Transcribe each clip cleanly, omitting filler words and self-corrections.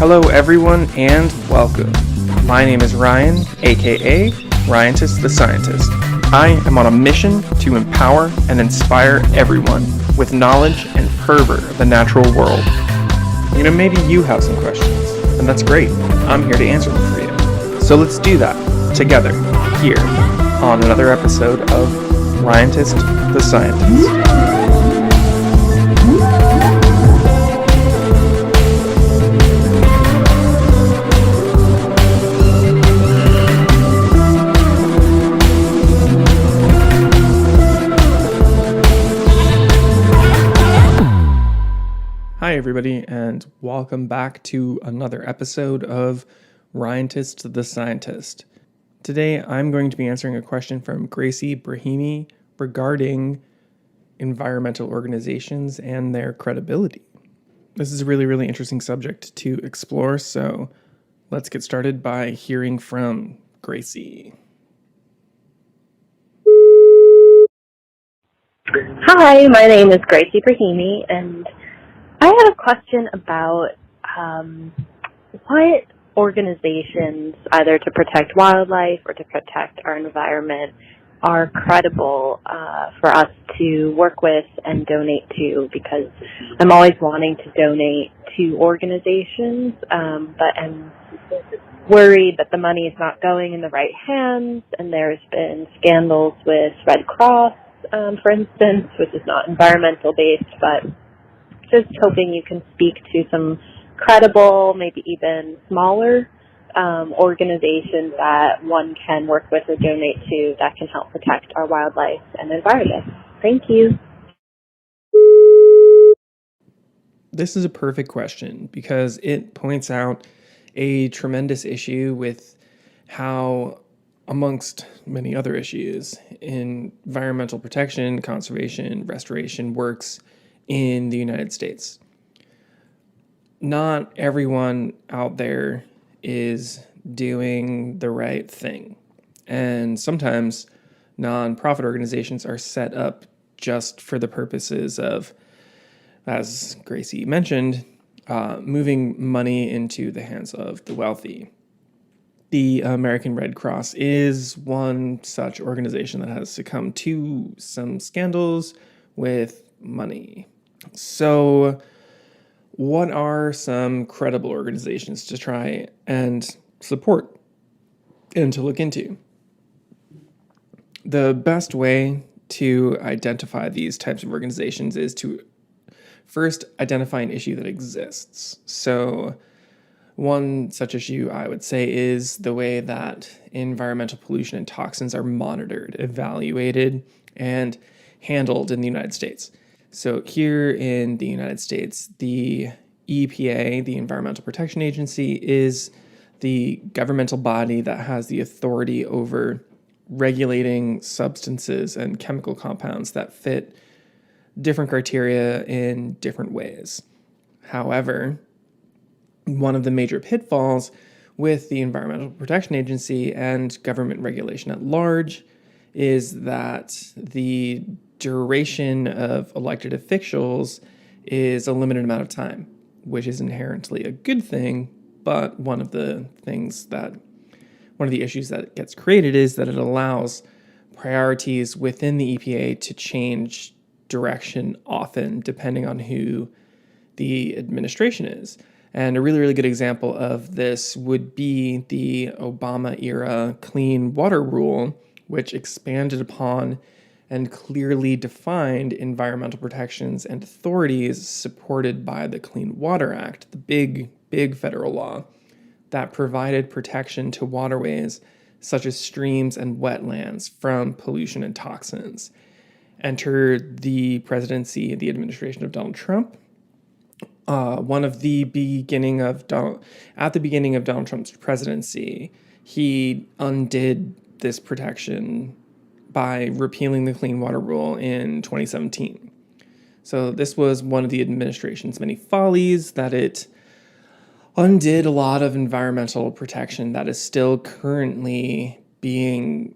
Hello everyone and welcome. My name is Ryan, aka Ryantist the Scientist. I am on a mission to empower and inspire everyone with knowledge and fervor of the natural world. Maybe you have some questions, and that's great. I'm here to answer them for you. So let's do that together here on another episode of Ryantist the Scientist. Hi everybody, and welcome back to another episode of Ryantist the Scientist. Today I'm going to be answering a question from Gracie Brahimi regarding environmental organizations and their credibility. This is a really interesting subject to explore, so let's get started by hearing from Gracie. Hi, my name is Gracie Brahimi, and I have a question about what organizations, either to protect wildlife or to protect our environment, are credible for us to work with and donate to, because I'm always wanting to donate to organizations, but I'm worried that the money is not going in the right hands, and there's been scandals with Red Cross, for instance, which is not environmental based, but just hoping you can speak to some credible, maybe even smaller organizations that one can work with or donate to that can help protect our wildlife and environment. Thank you. This is a perfect question because it points out a tremendous issue with how, amongst many other issues, environmental protection, conservation, restoration works in the United States. Not everyone out there is doing the right thing. And sometimes nonprofit organizations are set up just for the purposes of, as Gracie mentioned, moving money into the hands of the wealthy. The American Red Cross is one such organization that has succumbed to some scandals with money. So, what are some credible organizations to try and support and to look into? The best way to identify these types of organizations is to first identify an issue that exists. So, one such issue, I would say, is the way that environmental pollution and toxins are monitored, evaluated, and handled in the United States. So here in the United States, the EPA, the Environmental Protection Agency, is the governmental body that has the authority over regulating substances and chemical compounds that fit different criteria in different ways. However, one of the major pitfalls with the Environmental Protection Agency and government regulation at large is that the duration of elected officials is a limited amount of time, which is inherently a good thing, but one of the issues that gets created is that it allows priorities within the EPA to change direction often depending on who the administration is. And a really good example of this would be the Obama-era Clean Water Rule, which expanded upon and clearly defined environmental protections and authorities supported by the Clean Water Act, the big federal law that provided protection to waterways such as streams and wetlands from pollution and toxins. Entered the presidency, the administration of Donald Trump. At the beginning of Donald Trump's presidency, he undid this protection by repealing the Clean Water Rule in 2017. So this was one of the administration's many follies, that it undid a lot of environmental protection that is still currently being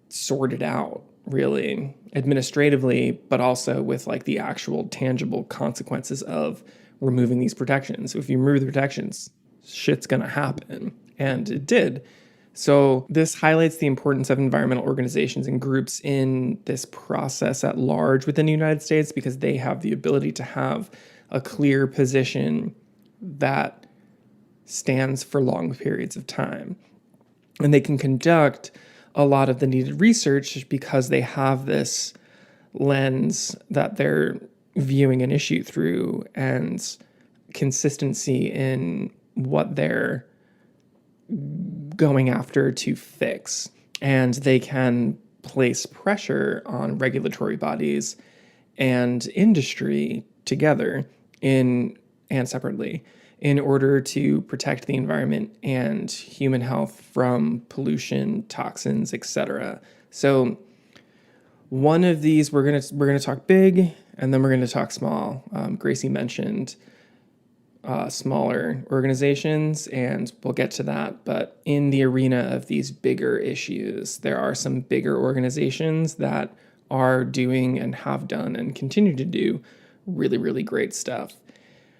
sorted out, really, administratively, but also with the actual tangible consequences of removing these protections. So if you remove the protections, shit's going to happen. And it did. So this highlights the importance of environmental organizations and groups in this process at large within the United States, because they have the ability to have a clear position that stands for long periods of time. And they can conduct a lot of the needed research because they have this lens that they're viewing an issue through, and consistency in what they're going after to fix. And they can place pressure on regulatory bodies and industry together and separately in order to protect the environment and human health from pollution, toxins, etc. So one of these, we're gonna talk big, and then we're gonna talk small. Gracie mentioned smaller organizations, and we'll get to that. But in the arena of these bigger issues, there are some bigger organizations that are doing and have done and continue to do really, really great stuff.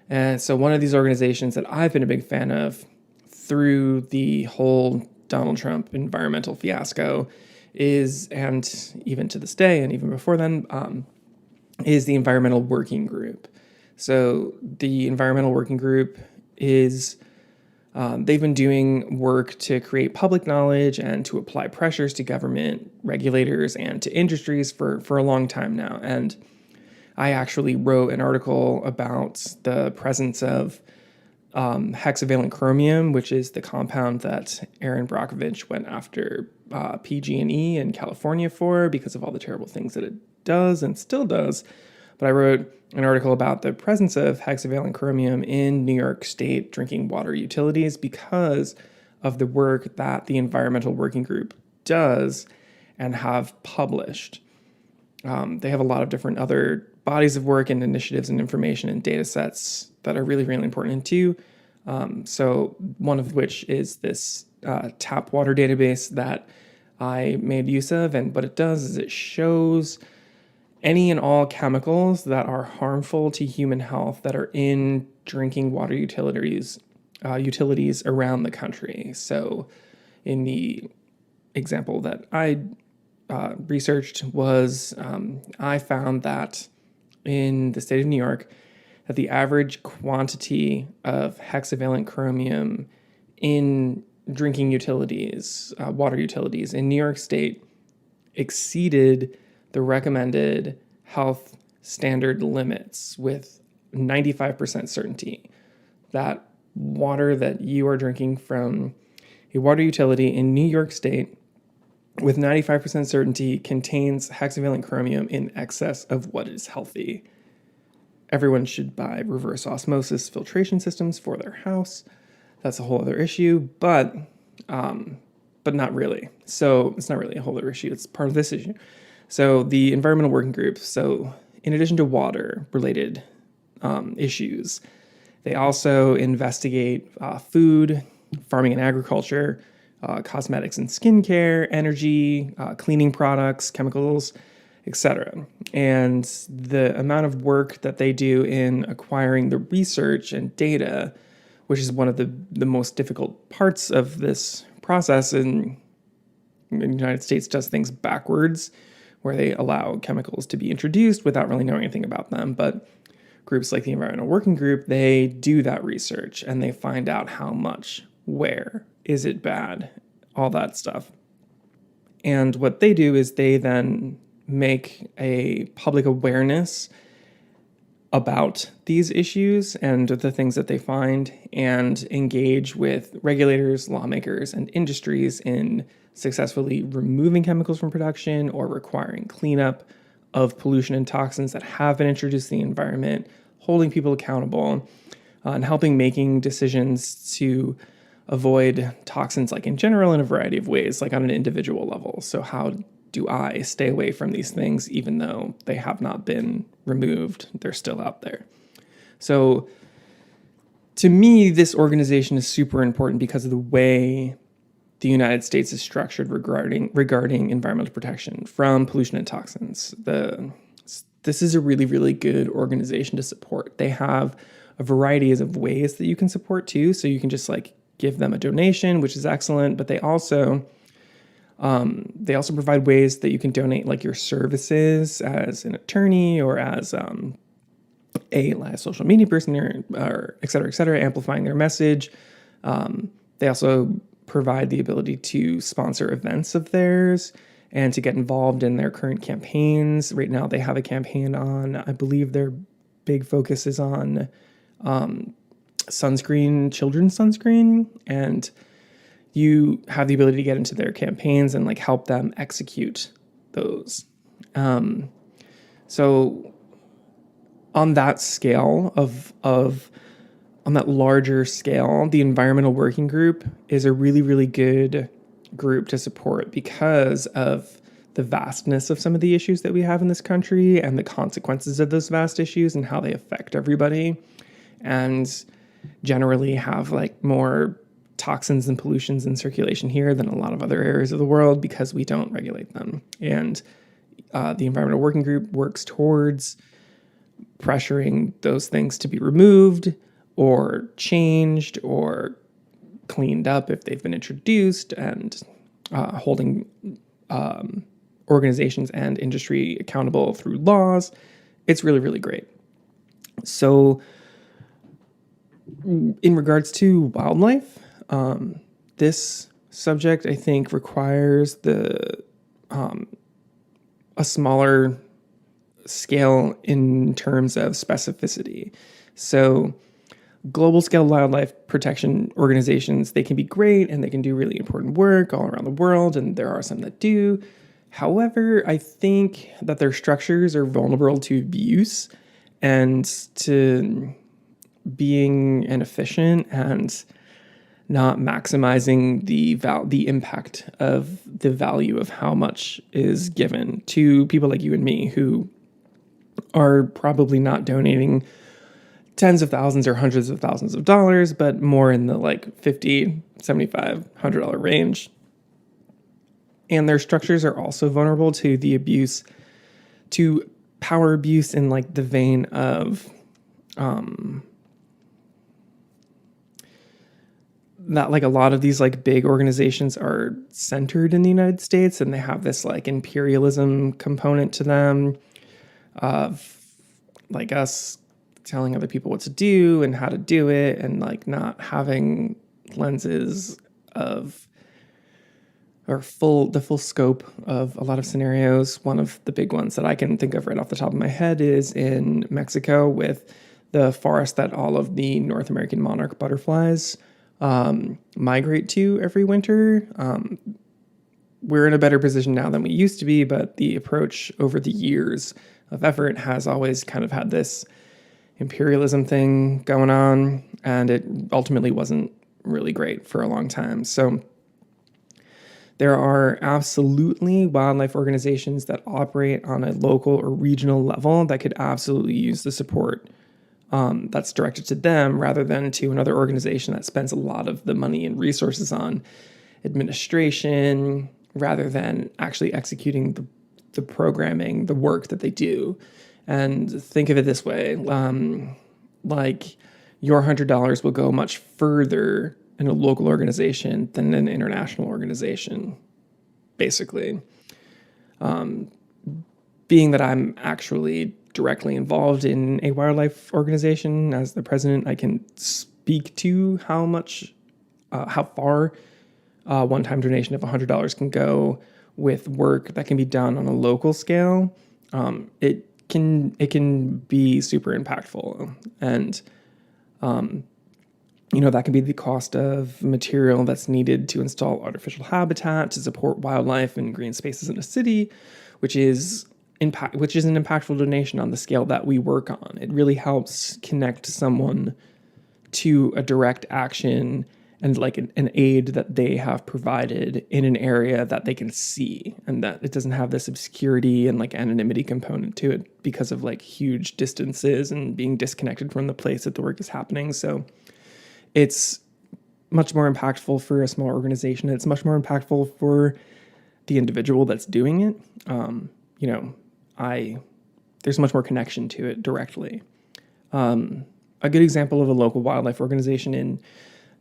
And so one of these organizations that I've been a big fan of through the whole Donald Trump environmental fiasco is, and even to this day and even before then, is the Environmental Working Group. So the Environmental Working Group is, they've been doing work to create public knowledge and to apply pressures to government regulators and to industries for a long time now. And I actually wrote an article about the presence of hexavalent chromium, which is the compound that Aaron Brockovich went after PG&E in California for because of all the terrible things that it does and still does. But I wrote an article about the presence of hexavalent chromium in New York State drinking water utilities because of the work that the Environmental Working Group does and have published. They have a lot of different other bodies of work and initiatives and information and data sets that are really, really important too. So one of which is this tap water database that I made use of. And what it does is it shows any and all chemicals that are harmful to human health that are in drinking water utilities around the country. So in the example that I researched was I found that in the state of New York, that the average quantity of hexavalent chromium in drinking utilities, water utilities in New York State exceeded the recommended health standard limits with 95% certainty. That water that you are drinking from a water utility in New York State with 95% certainty contains hexavalent chromium in excess of what is healthy. Everyone should buy reverse osmosis filtration systems for their house. That's a whole other issue, but not really. So it's not really a whole other issue. It's part of this issue. So the Environmental Working Group, so in addition to water-related issues, they also investigate food, farming and agriculture, cosmetics and skincare, energy, cleaning products, chemicals, etc. And the amount of work that they do in acquiring the research and data, which is one of the most difficult parts of this process, in the United States does things backwards, where they allow chemicals to be introduced without really knowing anything about them. But groups like the Environmental Working Group, they do that research and they find out how much, where, is it bad, all that stuff. And what they do is they then make a public awareness about these issues and the things that they find and engage with regulators, lawmakers, and industries in successfully removing chemicals from production or requiring cleanup of pollution and toxins that have been introduced in the environment, holding people accountable, and helping making decisions to avoid toxins, like in general, in a variety of ways, like on an individual level. So how do I stay away from these things even though they have not been removed? They're still out there. So to me, this organization is super important because of the way the United States is structured regarding environmental protection from pollution and toxins. This is a really, really good organization to support. They have a variety of ways that you can support too. So you can just like give them a donation, which is excellent, but they also provide ways that you can donate like your services as an attorney or as a social media person or et cetera, amplifying their message. They also provide the ability to sponsor events of theirs and to get involved in their current campaigns. Right now they have a campaign on, I believe their big focus is on sunscreen, children's sunscreen, and you have the ability to get into their campaigns and like help them execute those. So on that scale on that larger scale, the Environmental Working Group is a really, really good group to support because of the vastness of some of the issues that we have in this country and the consequences of those vast issues and how they affect everybody, and generally have like more toxins and pollutions in circulation here than a lot of other areas of the world because we don't regulate them. And the Environmental Working Group works towards pressuring those things to be removed or changed or cleaned up if they've been introduced, and holding organizations and industry accountable through laws. It's really, really great. So in regards to wildlife, this subject, I think, requires a smaller scale in terms of specificity. So global scale wildlife protection organizations, they can be great and they can do really important work all around the world, and there are some that do. However, I think that their structures are vulnerable to abuse and to being inefficient and not maximizing the impact of the value of how much is given to people like you and me who are probably not donating tens of thousands or hundreds of thousands of dollars, but more in the like $50, $75, $100 range. And their structures are also vulnerable to the abuse, to power abuse in like the vein of that like a lot of these like big organizations are centered in the United States and they have this like imperialism component to them of like us telling other people what to do and how to do it, and like not having lenses of or the full scope of a lot of scenarios. One of the big ones that I can think of right off the top of my head is in Mexico with the forest that all of the North American monarch butterflies migrate to every winter. We're in a better position now than we used to be, but the approach over the years of effort has always kind of had this imperialism thing going on, and it ultimately wasn't really great for a long time. So there are absolutely wildlife organizations that operate on a local or regional level that could absolutely use the support that's directed to them rather than to another organization that spends a lot of the money and resources on administration rather than actually executing the programming, the work that they do. And think of it this way, like your $100 will go much further in a local organization than an international organization, basically. Being that I'm actually directly involved in a wildlife organization as the president, I can speak to how far a one-time donation of $100 can go with work that can be done on a local scale. It can be super impactful, and that can be the cost of material that's needed to install artificial habitat to support wildlife and green spaces in a city, which is an impactful donation on the scale that we work on. It really helps connect someone to a direct action and like an aid that they have provided in an area that they can see, and that it doesn't have this obscurity and like anonymity component to it because of like huge distances and being disconnected from the place that the work is happening. So it's much more impactful for a small organization. It's much more impactful for the individual that's doing it. There's much more connection to it directly. a good example of a local wildlife organization in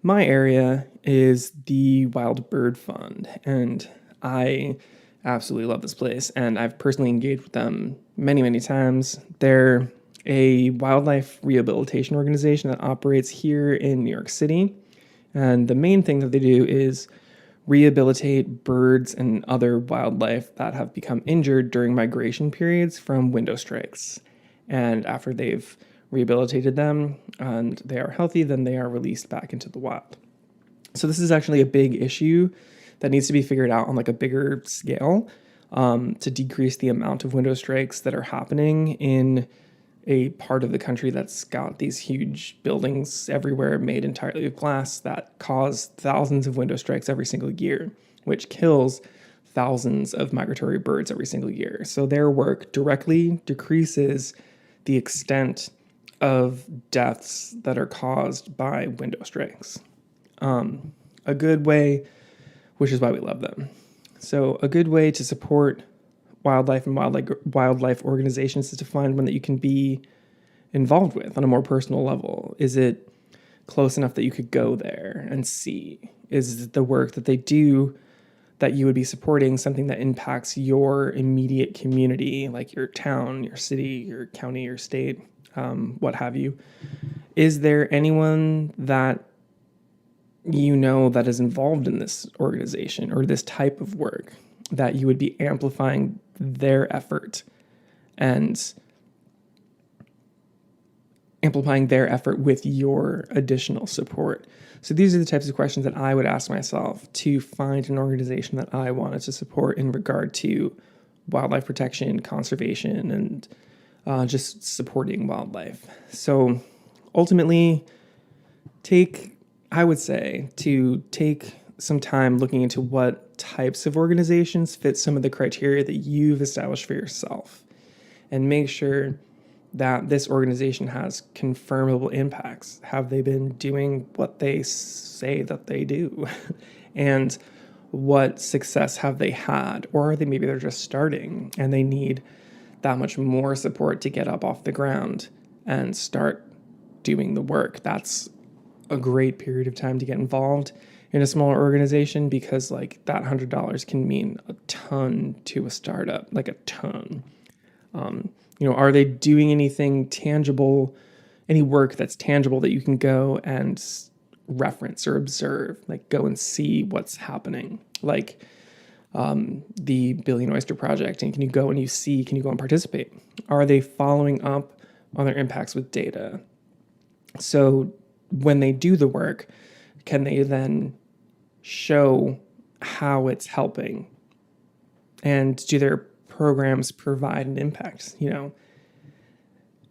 my area is the Wild Bird Fund, and I absolutely love this place, and I've personally engaged with them many, many times. They're a wildlife rehabilitation organization that operates here in New York City, and the main thing that they do is rehabilitate birds and other wildlife that have become injured during migration periods from window strikes. And after they've rehabilitated them and they are healthy, then they are released back into the wild. So this is actually a big issue that needs to be figured out on like a bigger scale, to decrease the amount of window strikes that are happening in a part of the country that's got these huge buildings everywhere made entirely of glass that cause thousands of window strikes every single year, which kills thousands of migratory birds every single year. So their work directly decreases the extent of deaths that are caused by window strikes. A good way, which is why we love them. So a good way to support wildlife and wildlife organizations is to find one that you can be involved with on a more personal level. Is it close enough that you could go there and see? Is the work that they do that you would be supporting something that impacts your immediate community, like your town, your city, your county, your state, what have you? Is there anyone that you know that is involved in this organization or this type of work that you would be amplifying their effort and amplifying their effort with your additional support? So these are the types of questions that I would ask myself to find an organization that I wanted to support in regard to wildlife protection, conservation, and just supporting wildlife. So ultimately, I would say to take some time looking into what types of organizations fit some of the criteria that you've established for yourself, and make sure that this organization has confirmable impacts. Have they been doing what they say that they do? And what success have they had? Or are they, maybe they're just starting and they need that much more support to get up off the ground and start doing the work? That's a great period of time to get involved in a smaller organization, because like that $100 can mean a ton to a startup, like a ton. Are they doing anything tangible, any work that's tangible that you can go and reference or observe, like go and see what's happening, like the Billion Oyster Project? And can you go and participate? Are they following up on their impacts with data? So when they do the work, can they then show how it's helping? And do their programs provide an impact?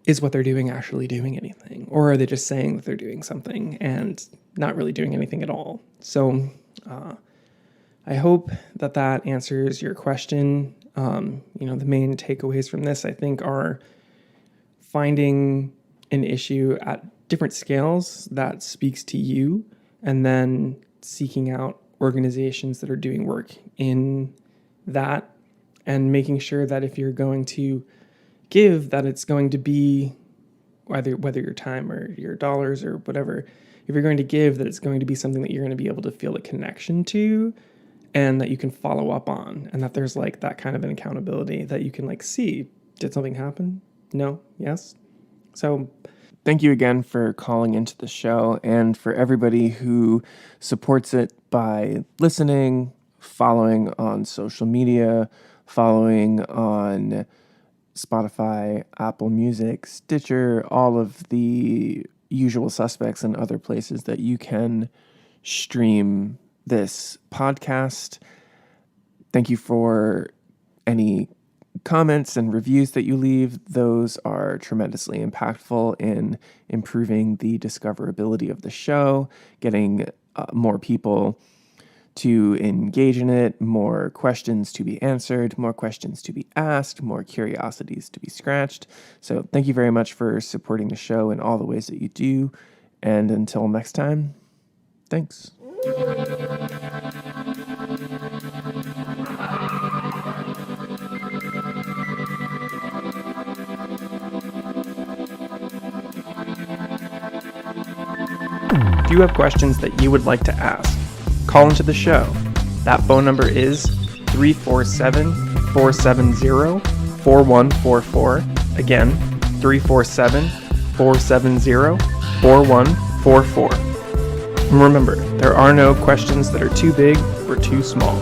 Is what they're doing actually doing anything? Or are they just saying that they're doing something and not really doing anything at all? So I hope that answers your question. The main takeaways from this, I think, are finding an issue at different scales that speaks to you, and then seeking out organizations that are doing work in that, and making sure that if you're going to give, that it's going to be whether your time or your dollars or whatever, if you're going to give, that it's going to be something that you're going to be able to feel a connection to, and that you can follow up on, and that there's like that kind of an accountability that you can like see, did something happen? No? Yes? So thank you again for calling into the show, and for everybody who supports it by listening, following on social media, following on Spotify, Apple Music, Stitcher, all of the usual suspects and other places that you can stream this podcast. Thank you for any comments and reviews that you leave. Those are tremendously impactful in improving the discoverability of the show, getting more people to engage in it, more questions to be answered, more questions to be asked, more curiosities to be scratched. So thank you very much for supporting the show in all the ways that you do. And until next time, thanks. if you have questions that you would like to ask, call into the show. That phone number is 347-470-4144. Again, 347-470-4144. And remember, there are no questions that are too big or too small.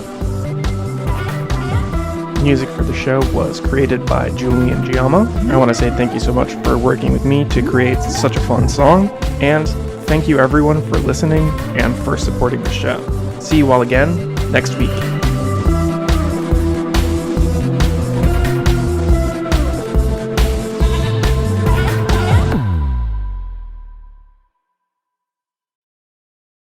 Music for the show was created by Julian Giammo. I want to say thank you so much for working with me to create such a fun song, and thank you everyone for listening and for supporting the show. See you all again next week.